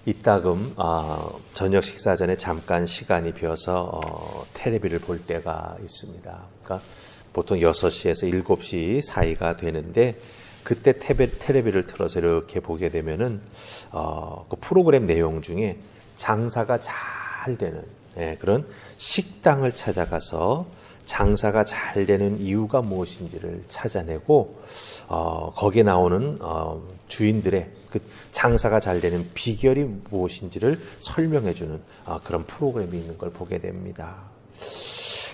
이따금 저녁 식사 전에 잠깐 시간이 비어서 텔레비를 볼 때가 있습니다. 그러니까 보통 6시에서 7시 사이가 되는데 그때 텔레비를 틀어서 이렇게 보게 되면은 그 프로그램 내용 중에 장사가 잘 되는 그런 식당을 찾아가서 장사가 잘 되는 이유가 무엇인지를 찾아내고 거기에 나오는 주인들의 그 장사가 잘 되는 비결이 무엇인지를 설명해주는 그런 프로그램이 있는 걸 보게 됩니다.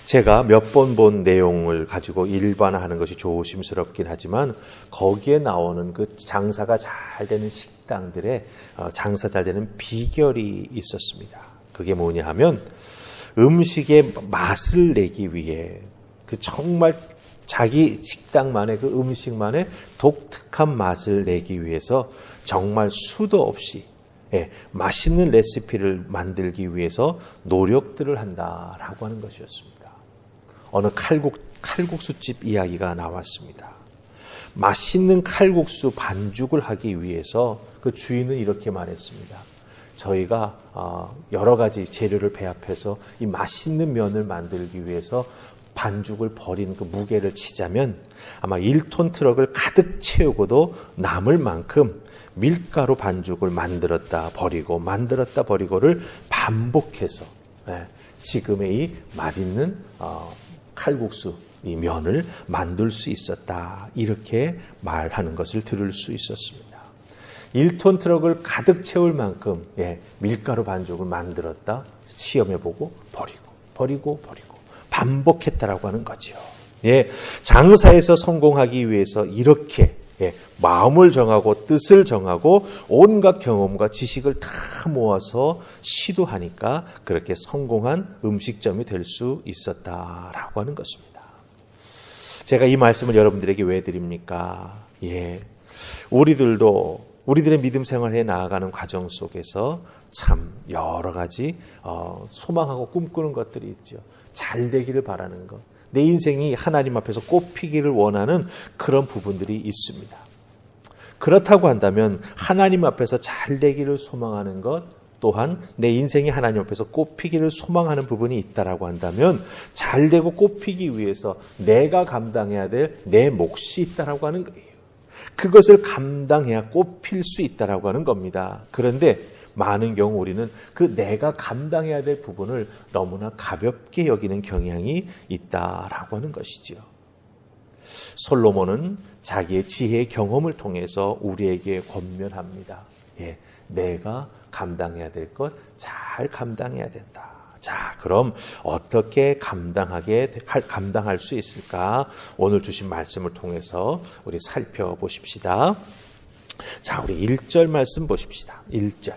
제가 몇 번 본 내용을 가지고 일반화하는 것이 조심스럽긴 하지만 거기에 나오는 그 장사가 잘 되는 식당들의 장사 잘 되는 비결이 있었습니다. 그게 뭐냐 하면 음식의 맛을 내기 위해 그 정말 자기 식당만의 그 음식만의 독특한 맛을 내기 위해서 정말 수도 없이 맛있는 레시피를 만들기 위해서 노력들을 한다라고 하는 것이었습니다. 어느 칼국수집 이야기가 나왔습니다. 맛있는 칼국수 반죽을 하기 위해서 그 주인은 이렇게 말했습니다. 저희가 여러 가지 재료를 배합해서 이 맛있는 면을 만들기 위해서 반죽을 버린 그 무게를 치자면 아마 1톤 트럭을 가득 채우고도 남을 만큼 밀가루 반죽을 만들었다 버리고를 반복해서 지금의 이 맛있는 칼국수 이 면을 만들 수 있었다. 이렇게 말하는 것을 들을 수 있었습니다. 1톤 트럭을 가득 채울 만큼 밀가루 반죽을 만들었다. 시험해보고 버리고 반복했다라고 하는 거죠. 장사에서 성공하기 위해서 이렇게 마음을 정하고 뜻을 정하고 온갖 경험과 지식을 다 모아서 시도하니까 그렇게 성공한 음식점이 될 수 있었다라고 하는 것입니다. 제가 이 말씀을 여러분들에게 왜 드립니까? 우리들의 믿음 생활에 나아가는 과정 속에서 참 여러 가지 소망하고 꿈꾸는 것들이 있죠. 잘 되기를 바라는 것. 내 인생이 하나님 앞에서 꽃피기를 원하는 그런 부분들이 있습니다. 그렇다고 한다면 하나님 앞에서 잘 되기를 소망하는 것 또한 내 인생이 하나님 앞에서 꽃피기를 소망하는 부분이 있다라고 한다면 잘 되고 꽃피기 위해서 내가 감당해야 될 내 몫이 있다라고 하는 거예요. 그것을 감당해야 꽃필 수 있다라고 하는 겁니다. 그런데 많은 경우 우리는 그 내가 감당해야 될 부분을 너무나 가볍게 여기는 경향이 있다라고 하는 것이죠. 솔로몬은 자기의 지혜의 경험을 통해서 우리에게 권면합니다. 내가 감당해야 될 것 잘 감당해야 된다. 자, 그럼 어떻게 감당할 수 있을까? 오늘 주신 말씀을 통해서 우리 살펴보십시다. 자, 우리 1절 말씀 보십시다. 1절.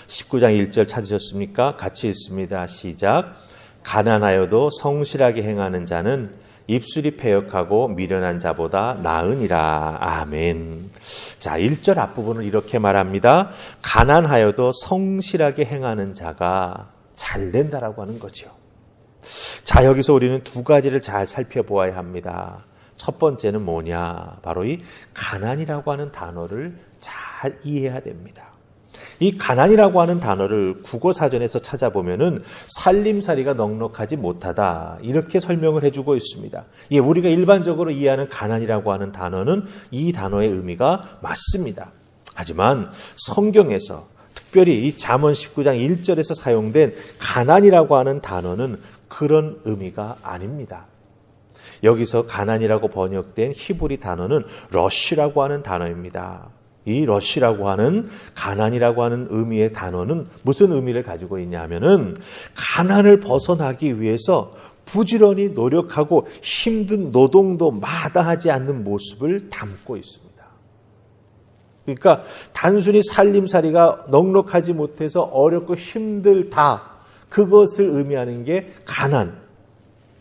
19장 1절 찾으셨습니까? 같이 읽습니다. 시작. 가난하여도 성실하게 행하는 자는 입술이 패역하고 미련한 자보다 나으니라. 아멘. 자, 1절 앞부분을 이렇게 말합니다. 가난하여도 성실하게 행하는 자가 잘 된다라고 하는 거죠. 자, 여기서 우리는 두 가지를 잘 살펴보아야 합니다. 첫 번째는 뭐냐? 바로 이 가난이라고 하는 단어를 잘 이해해야 됩니다. 이 가난이라고 하는 단어를 국어사전에서 찾아보면은 살림살이가 넉넉하지 못하다 이렇게 설명을 해주고 있습니다. 우리가 일반적으로 이해하는 가난이라고 하는 단어는 이 단어의 의미가 맞습니다. 하지만 성경에서 특별히 이 잠언 19장 1절에서 사용된 가난이라고 하는 단어는 그런 의미가 아닙니다. 여기서 가난이라고 번역된 히브리 단어는 러쉬라고 하는 단어입니다. 이 러쉬라고 하는 가난이라고 하는 의미의 단어는 무슨 의미를 가지고 있냐면은 가난을 벗어나기 위해서 부지런히 노력하고 힘든 노동도 마다하지 않는 모습을 담고 있습니다. 그러니까 단순히 살림살이가 넉넉하지 못해서 어렵고 힘들다 그것을 의미하는 게 가난.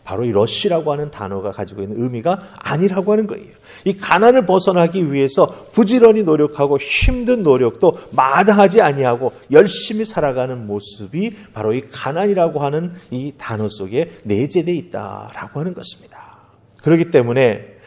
바로 이 러쉬라고 하는 단어가 가지고 있는 의미가 아니라고 하는 거예요. 이 가난을 벗어나기 위해서 부지런히 노력하고 힘든 노력도 마다하지 아니하고 열심히 살아가는 모습이 바로 이 가난이라고 하는 이 단어 속에 내재되어 있다라고 하는 것입니다. 그렇기 때문에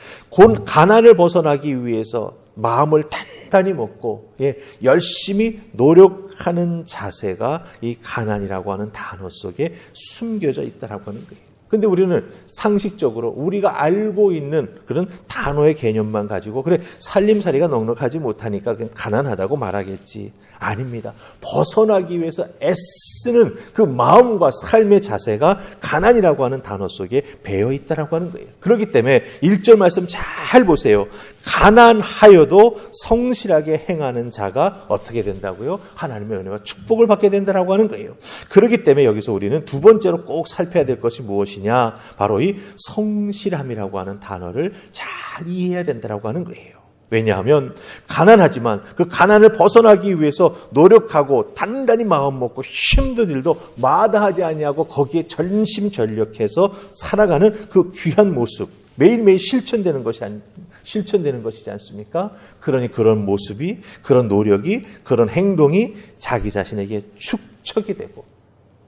가난을 벗어나기 위해서 마음을 단단히 먹고 열심히 노력하는 자세가 이 가난이라고 하는 단어 속에 숨겨져 있다라고 하는 거예요. 근데 우리는 상식적으로 우리가 알고 있는 그런 단어의 개념만 가지고 그래 살림살이가 넉넉하지 못하니까 그냥 가난하다고 말하겠지. 아닙니다. 벗어나기 위해서 애쓰는 그 마음과 삶의 자세가 가난이라고 하는 단어 속에 배어 있다라고 하는 거예요. 그렇기 때문에 1절 말씀 잘 보세요. 가난하여도 성실하게 행하는 자가 어떻게 된다고요? 하나님의 은혜와 축복을 받게 된다라고 하는 거예요. 그렇기 때문에 여기서 우리는 두 번째로 꼭 살펴야 될 것이 무엇이냐? 바로 이 성실함이라고 하는 단어를 잘 이해해야 된다라고 하는 거예요. 왜냐하면 가난하지만 그 가난을 벗어나기 위해서 노력하고 단단히 마음 먹고 힘든 일도 마다하지 아니하고 거기에 전심전력해서 살아가는 그 귀한 모습, 매일매일 실천되는 것이지 않습니까? 그러니 그런 모습이, 그런 노력이, 그런 행동이 자기 자신에게 축적이 되고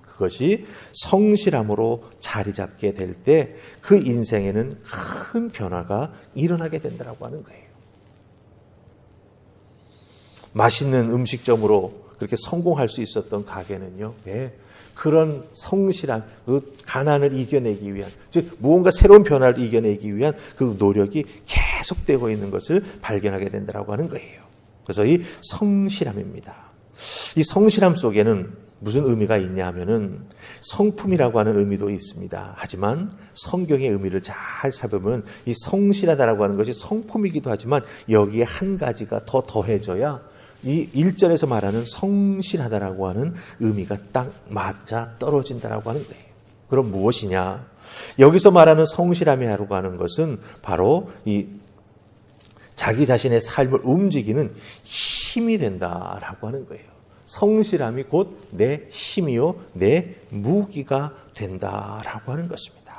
그것이 성실함으로 자리 잡게 될 때 그 인생에는 큰 변화가 일어나게 된다고 하는 거예요. 맛있는 음식점으로 그렇게 성공할 수 있었던 가게는요. 그런 성실한 그 가난을 이겨내기 위한, 즉 무언가 새로운 변화를 이겨내기 위한 그 노력이 계속되고 있는 것을 발견하게 된다고 하는 거예요. 그래서 이 성실함입니다. 이 성실함 속에는 무슨 의미가 있냐 하면은 성품이라고 하는 의미도 있습니다. 하지만 성경의 의미를 잘 살펴보면 이 성실하다라고 하는 것이 성품이기도 하지만 여기에 한 가지가 더 더해져야 이 1절에서 말하는 성실하다라고 하는 의미가 딱 맞아 떨어진다라고 하는 거예요. 그럼 무엇이냐? 여기서 말하는 성실함이라고 하는 것은 바로 이 자기 자신의 삶을 움직이는 힘이 된다라고 하는 거예요. 성실함이 곧 내 힘이요, 내 무기가 된다라고 하는 것입니다.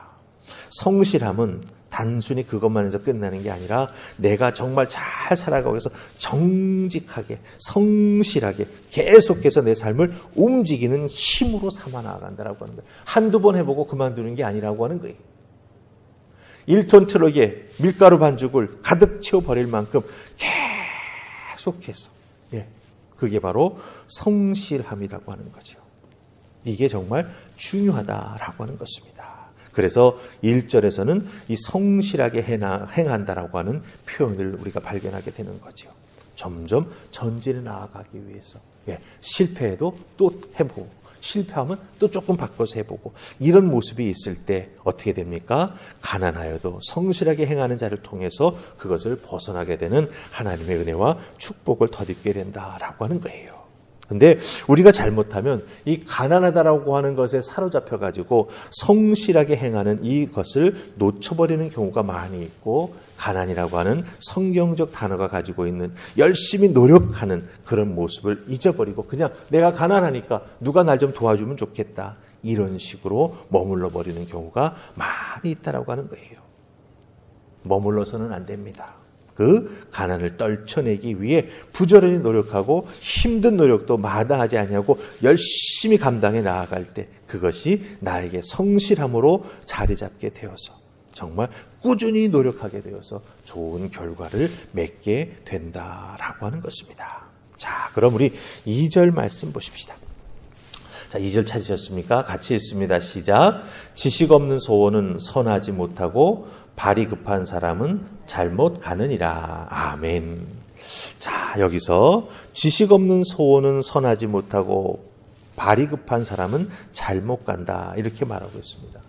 성실함은 단순히 그것만 해서 끝나는 게 아니라 내가 정말 잘 살아가고 해서 정직하게, 성실하게 계속해서 내 삶을 움직이는 힘으로 삼아 나아간다라고 하는 거예요. 한두 번 해보고 그만두는 게 아니라고 하는 거예요. 1톤 트럭에 밀가루 반죽을 가득 채워버릴 만큼 계속해서 그게 바로 성실함이라고 하는 거죠. 이게 정말 중요하다라고 하는 것입니다. 그래서 1절에서는 이 성실하게 행한다라고 하는 표현을 우리가 발견하게 되는 거죠. 점점 전진해 나아가기 위해서 실패해도 또 해보고 실패하면 또 조금 바꿔서 해보고 이런 모습이 있을 때 어떻게 됩니까? 가난하여도 성실하게 행하는 자를 통해서 그것을 벗어나게 되는 하나님의 은혜와 축복을 덧입게 된다라고 하는 거예요. 근데 우리가 잘못하면 이 가난하다라고 하는 것에 사로잡혀가지고 성실하게 행하는 이것을 놓쳐버리는 경우가 많이 있고 가난이라고 하는 성경적 단어가 가지고 있는 열심히 노력하는 그런 모습을 잊어버리고 그냥 내가 가난하니까 누가 날 좀 도와주면 좋겠다. 이런 식으로 머물러 버리는 경우가 많이 있다라고 하는 거예요. 머물러서는 안 됩니다. 그 가난을 떨쳐내기 위해 부지런히 노력하고 힘든 노력도 마다하지 아니하고 열심히 감당해 나아갈 때 그것이 나에게 성실함으로 자리 잡게 되어서 정말 꾸준히 노력하게 되어서 좋은 결과를 맺게 된다라고 하는 것입니다. 자, 그럼 우리 2절 말씀 보십시다. 자, 2절 찾으셨습니까? 같이 읽습니다. 시작. 지식 없는 소원은 선하지 못하고 발이 급한 사람은 잘못 가느니라. 아멘. 자, 여기서 지식 없는 소원은 선하지 못하고 발이 급한 사람은 잘못 간다. 이렇게 말하고 있습니다.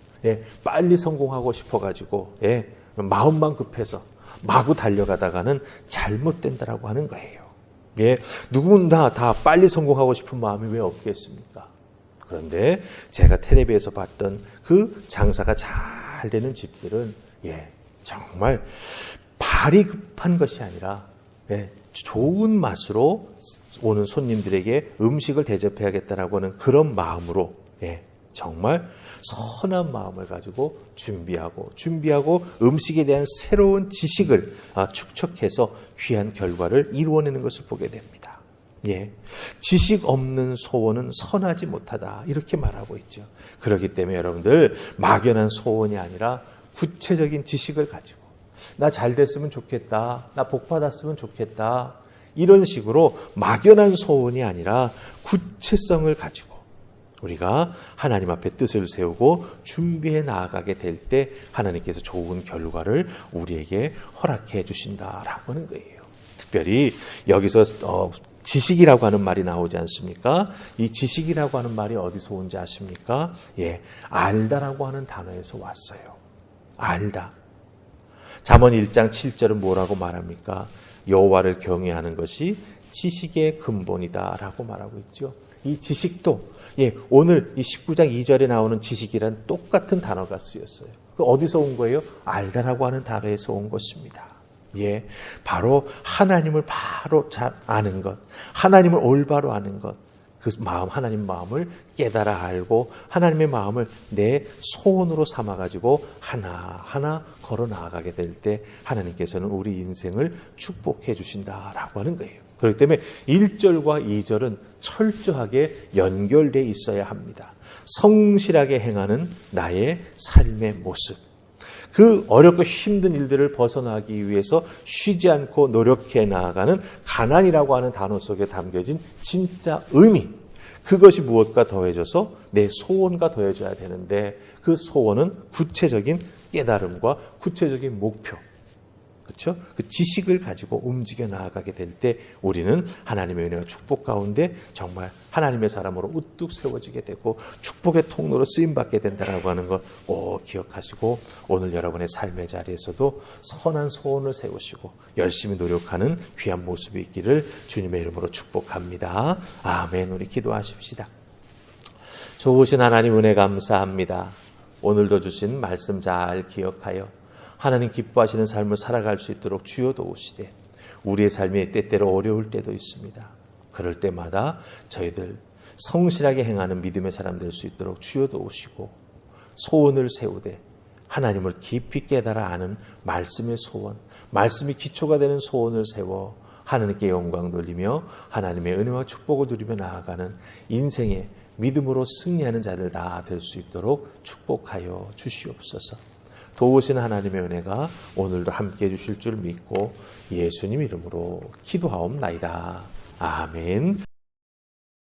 빨리 성공하고 싶어가지고 마음만 급해서 마구 달려가다가는 잘못된다라고 하는 거예요. 누구나 다 빨리 성공하고 싶은 마음이 왜 없겠습니까? 그런데 제가 텔레비에서 봤던 그 장사가 잘 되는 집들은 정말 발이 급한 것이 아니라 좋은 맛으로 오는 손님들에게 음식을 대접해야겠다라고 하는 그런 마음으로 정말 선한 마음을 가지고 준비하고 음식에 대한 새로운 지식을 축적해서 귀한 결과를 이루어내는 것을 보게 됩니다. 지식 없는 소원은 선하지 못하다 이렇게 말하고 있죠. 그렇기 때문에 여러분들 막연한 소원이 아니라 구체적인 지식을 가지고 나 잘 됐으면 좋겠다. 나 복 받았으면 좋겠다. 이런 식으로 막연한 소원이 아니라 구체성을 가지고 우리가 하나님 앞에 뜻을 세우고 준비해 나아가게 될 때 하나님께서 좋은 결과를 우리에게 허락해 주신다라고 하는 거예요. 특별히 여기서 지식이라고 하는 말이 나오지 않습니까? 이 지식이라고 하는 말이 어디서 온지 아십니까? 예, 알다라고 하는 단어에서 왔어요. 알다. 잠언 1장 7절은 뭐라고 말합니까? 여호와를 경외하는 것이 지식의 근본이다라고 말하고 있죠. 이 지식도 오늘 이 19장 2절에 나오는 지식이란 똑같은 단어가 쓰였어요. 그 어디서 온 거예요? 알다라고 하는 단어에서 온 것입니다. 바로 하나님을 바로 잘 아는 것, 하나님을 올바로 아는 것, 그 마음, 하나님 마음을 깨달아 알고 하나님의 마음을 내 소원으로 삼아가지고 하나하나 걸어 나아가게 될 때 하나님께서는 우리 인생을 축복해 주신다라고 하는 거예요. 그렇기 때문에 1절과 2절은 철저하게 연결되어 있어야 합니다. 성실하게 행하는 나의 삶의 모습. 그 어렵고 힘든 일들을 벗어나기 위해서 쉬지 않고 노력해 나아가는 가난이라고 하는 단어 속에 담겨진 진짜 의미. 그것이 무엇과 더해져서 내 소원과 더해져야 되는데 그 소원은 구체적인 깨달음과 구체적인 목표. 그렇죠? 그 지식을 가지고 움직여 나아가게 될 때 우리는 하나님의 은혜와 축복 가운데 정말 하나님의 사람으로 우뚝 세워지게 되고 축복의 통로로 쓰임받게 된다라고 하는 것 꼭 기억하시고 오늘 여러분의 삶의 자리에서도 선한 소원을 세우시고 열심히 노력하는 귀한 모습이 있기를 주님의 이름으로 축복합니다. 아멘. 우리 기도하십시다. 좋으신 하나님 은혜 감사합니다. 오늘도 주신 말씀 잘 기억하여 하나님 기뻐하시는 삶을 살아갈 수 있도록 주여 도우시되 우리의 삶이 때때로 어려울 때도 있습니다. 그럴 때마다 저희들 성실하게 행하는 믿음의 사람 될 수 있도록 주여 도우시고 소원을 세우되 하나님을 깊이 깨달아 아는 말씀의 소원, 말씀이 기초가 되는 소원을 세워 하나님께 영광 돌리며 하나님의 은혜와 축복을 누리며 나아가는 인생의 믿음으로 승리하는 자들 다 될 수 있도록 축복하여 주시옵소서. 도우신 하나님의 은혜가 오늘도 함께해 주실 줄 믿고 예수님 이름으로 기도하옵나이다. 아멘.